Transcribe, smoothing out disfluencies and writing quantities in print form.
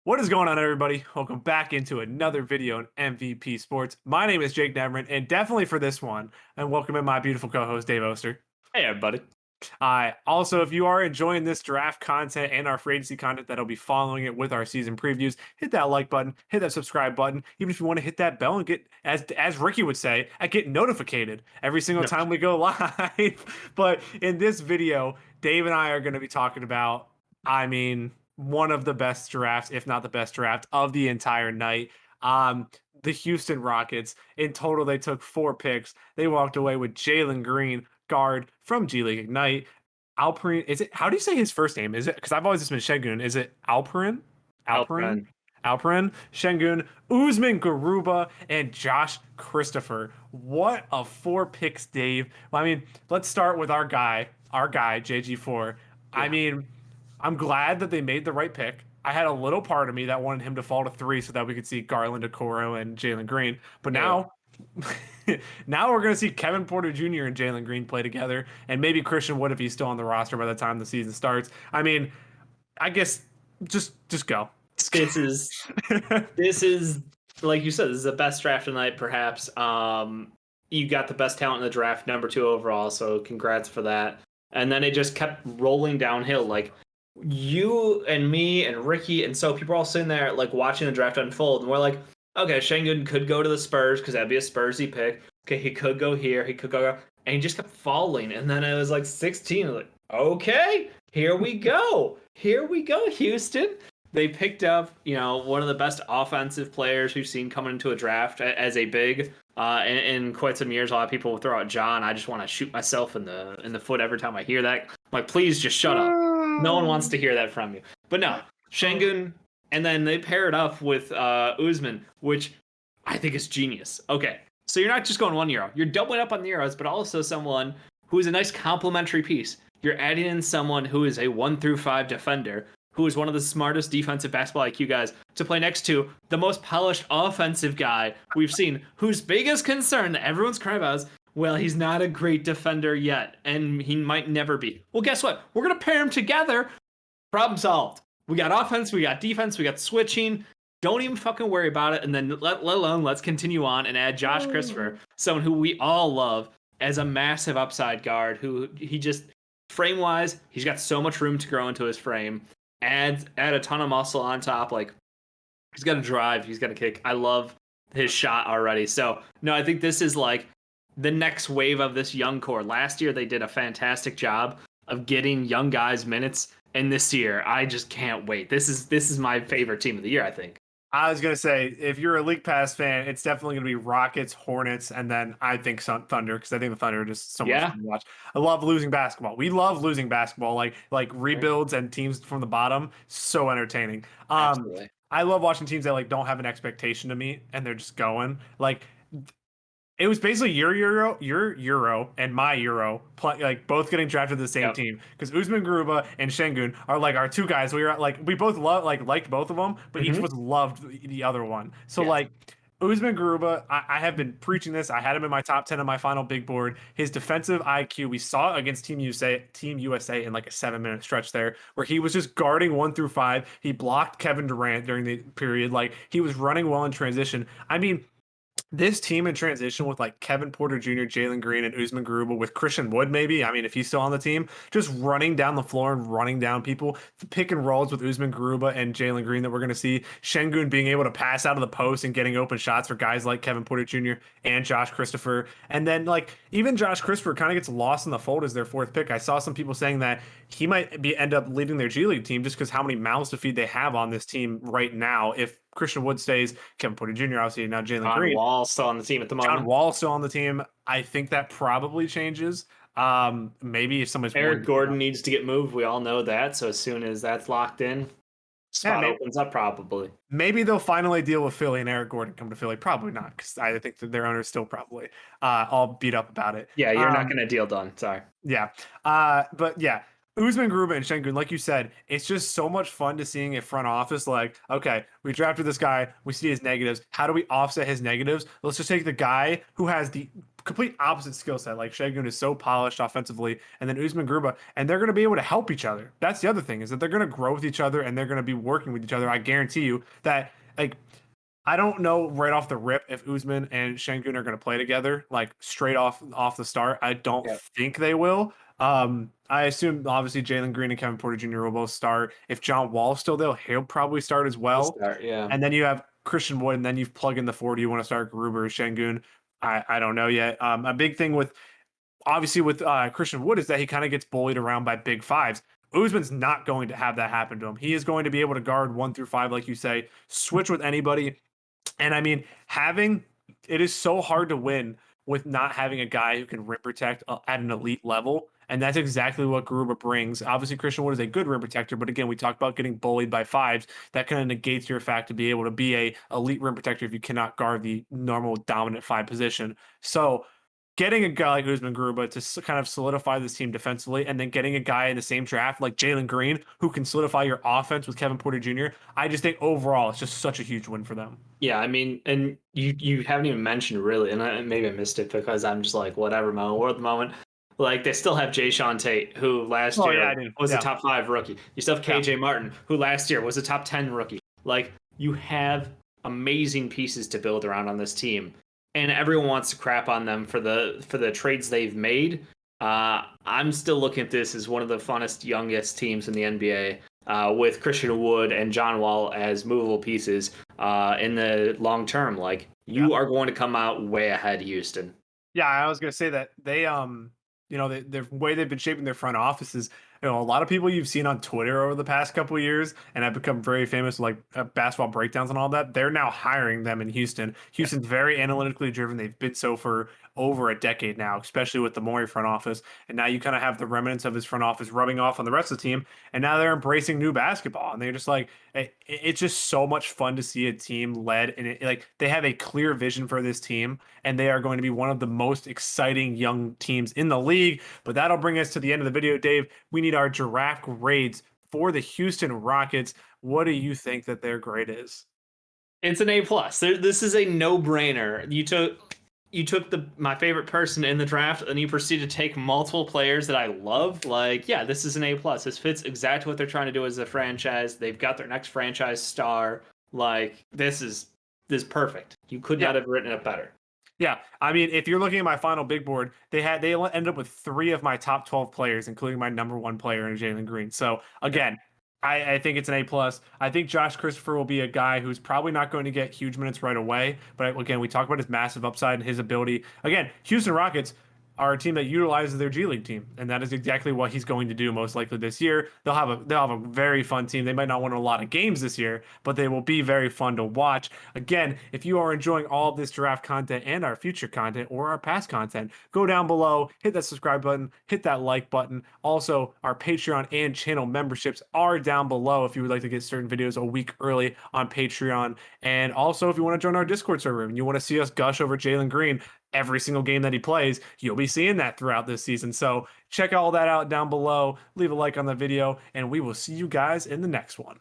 What is going on, everybody? Welcome back into another video on MVP Sports. My name is Jake Nemrin, and definitely for this one, and welcome in my beautiful co-host, Dave Oster. Hey, everybody. Also, if you are enjoying this draft content and our free agency content that'll be following it with our season previews, hit that like button, hit that subscribe button. Even if you want to hit that bell and get, as Ricky would say, get notified every single No. time we go live. But in this video, Dave and I are going to be talking about, one of the best drafts, if not the best draft of the entire night. The Houston Rockets. In total, they took 4 picks. They walked away with Jalen Green, guard from G League Ignite. Alperen, is it? How do you say his first name? Is it? Because I've always just been Şengün. Is it Alperen? Alperen? Alperen. Alperen, Şengün, Usman Garuba, and Josh Christopher. What a 4 picks, Dave. Let's start with our guy, JG4. Yeah. I'm glad that they made the right pick. I had a little part of me that wanted him to fall to 3 so that we could see Garland, Okoro, and Jalen Green. But now, now we're going to see Kevin Porter Jr. and Jalen Green play together, and maybe Christian Wood if he's still on the roster by the time the season starts. I guess just go. This is this is like you said, this is the best draft tonight, perhaps. You got the best talent in the draft, number 2 overall, so congrats for that. And then it just kept rolling downhill. Like you and me and Ricky, and so people are all sitting there like watching the draft unfold, and we're like, okay, Şengün could go to the Spurs because that'd be a Spursy pick. Okay, he could go here, he could go, and he just kept falling. And then it was like 16. Like, okay, here we go, Houston. They picked up, one of the best offensive players we've seen coming into a draft as a big. In quite some years, a lot of people will throw out John. I just want to shoot myself in the foot every time I hear that. I'm like, please just shut up. No one wants to hear that from you. But no, Şengün, and then they pair it up with Usman, which I think is genius. Okay, so you're not just going 1 euro. You're doubling up on the euros, but also someone who is a nice complementary piece. You're adding in someone who is a 1 through 5 defender, who is one of the smartest defensive basketball IQ guys to play next to the most polished offensive guy we've seen, whose biggest concern that everyone's crying about is, well, he's not a great defender yet, and he might never be. Well, guess what? We're going to pair him together. Problem solved. We got offense, we got defense, we got switching. Don't even fucking worry about it. And then let alone let's continue on and add Josh Christopher, someone who we all love as a massive upside guard, who he just, frame-wise, he's got so much room to grow into his frame. Add a ton of muscle on top. Like, he's got to drive, he's got to kick. I love his shot already. So no, I think this is like the next wave of this young core. Last year they did a fantastic job of getting young guys minutes, and this year I just can't wait. This is my favorite team of the year, I think. I was gonna say, if you're a League Pass fan, it's definitely gonna be Rockets, Hornets, and then I think Thunder, because I think the Thunder are just so much fun to watch. I love losing basketball. We love losing basketball, like rebuilds and teams from the bottom. So entertaining. Absolutely. I love watching teams that like don't have an expectation to meet and they're just going. Like, it was basically your Euro, and my Euro, like both getting drafted to the same team, because Usman Garuba and Şengün are like our 2 guys. We both liked both of them, but each of us loved the other one. So like Usman Garuba, I have been preaching this. I had him in my top 10 of my final big board. His defensive IQ, we saw against Team USA in like a 7-minute stretch there, where he was just guarding 1 through 5. He blocked Kevin Durant during the period. Like, he was running well in transition. This team in transition with like Kevin Porter Jr., Jalen Green, and Usman Garuba with Christian Wood, maybe, if he's still on the team, just running down the floor and running down people, pick and rolls with Usman Garuba and Jalen Green that we're going to see. Şengün being able to pass out of the post and getting open shots for guys like Kevin Porter Jr. and Josh Christopher. And then like even Josh Christopher kind of gets lost in the fold as their 4th pick. I saw some people saying that he might end up leading their G League team just because how many mouths to feed they have on this team right now. If Christian Wood stays, Kevin Porter Jr., obviously, now Jalen Green. John Wall still on the team at the moment. John Wall still on the team. I think that probably changes. Maybe if someone's Eric Gordon needs to get moved. We all know that. So as soon as that's locked in, spot opens up probably. Maybe they'll finally deal with Philly and Eric Gordon come to Philly. Probably not, because I think that their owner's still probably all beat up about it. Yeah, you're not going to deal done. Sorry. Yeah. But yeah. Usman Garuba and Şengün, like you said, it's just so much fun to seeing a front office like, okay, we drafted this guy, we see his negatives. How do we offset his negatives? Let's just take the guy who has the complete opposite skill set. Like Şengün is so polished offensively, and then Usman Gruba, and they're going to be able to help each other. That's the other thing, is that they're going to grow with each other and they're going to be working with each other. I guarantee you that, like, I don't know right off the rip if Usman and Şengün are going to play together, like straight off the start. I don't Yep. think they will. I assume obviously Jalen Green and Kevin Porter Jr. will both start. If John Wall's still there, he'll probably start as He'll well. start, yeah. And then you have Christian Wood, and then you've plugged in the 40. You want to start Gruber or Şengün? I don't know yet. A big thing with obviously with Christian Wood is that he kind of gets bullied around by big fives. Usman's not going to have that happen to him. He is going to be able to guard 1 through 5, like you say, switch with anybody. And I mean, it is so hard to win with not having a guy who can rim protect at an elite level. And that's exactly what Garuba brings. Obviously, Christian Wood is a good rim protector, but again, we talked about getting bullied by fives. That kind of negates your fact to be able to be a elite rim protector if you cannot guard the normal dominant 5 position. So getting a guy like Usman Garuba to kind of solidify this team defensively, and then getting a guy in the same draft like Jalen Green who can solidify your offense with Kevin Porter Jr., I just think overall it's just such a huge win for them. Yeah, I mean, and you haven't even mentioned really, and maybe I missed it because I'm just like, whatever, moment, we're at the moment. Like, they still have Jayshawn Tate, who last year was a top 5 rookie. You still have KJ Martin, who last year was a top 10 rookie. Like, you have amazing pieces to build around on this team, and everyone wants to crap on them for the trades they've made. I'm still looking at this as one of the funnest, youngest teams in the NBA, with Christian Wood and John Wall as movable pieces in the long term. Like, you are going to come out way ahead, Houston. Yeah, I was going to say that they the way they've been shaping their front offices, a lot of people you've seen on Twitter over the past couple of years and have become very famous, like basketball breakdowns and all that. They're now hiring them in Houston. Houston's very analytically driven. They've been so for over a decade now, especially with the Morey front office. And now you kind of have the remnants of his front office rubbing off on the rest of the team. And now they're embracing new basketball. And they're just like, it's just so much fun to see a team led. And like, they have a clear vision for this team. And they are going to be one of the most exciting young teams in the league. But that'll bring us to the end of the video, Dave. We need our giraffe grades for the Houston Rockets. What do you think that their grade is? It's an A+. This is a no-brainer. You took my favorite person in the draft, and you proceeded to take multiple players that I love. Like, yeah, this is an A+. This fits exactly what they're trying to do as a franchise. They've got their next franchise star. Like, this is perfect. You could not have written it better. Yeah, I mean, if you're looking at my final big board, they ended up with 3 of my top 12 players, including my number 1 player in Jalen Green. So again, I think it's an A+. I think Josh Christopher will be a guy who's probably not going to get huge minutes right away. But again, we talk about his massive upside and his ability. Again, Houston Rockets are a team that utilizes their G League team, and that is exactly what he's going to do most likely this year. They'll have a very fun team. They might not win a lot of games this year, but they will be very fun to watch. Again, if you are enjoying all of this draft content and our future content or our past content, go down below, hit that subscribe button, hit that like button. Also, our Patreon and channel memberships are down below if you would like to get certain videos a week early on Patreon. And also, if you want to join our Discord server and you want to see us gush over Jalen Green every single game that he plays, you'll be seeing that throughout this season. So check all that out down below, leave a like on the video, and we will see you guys in the next one.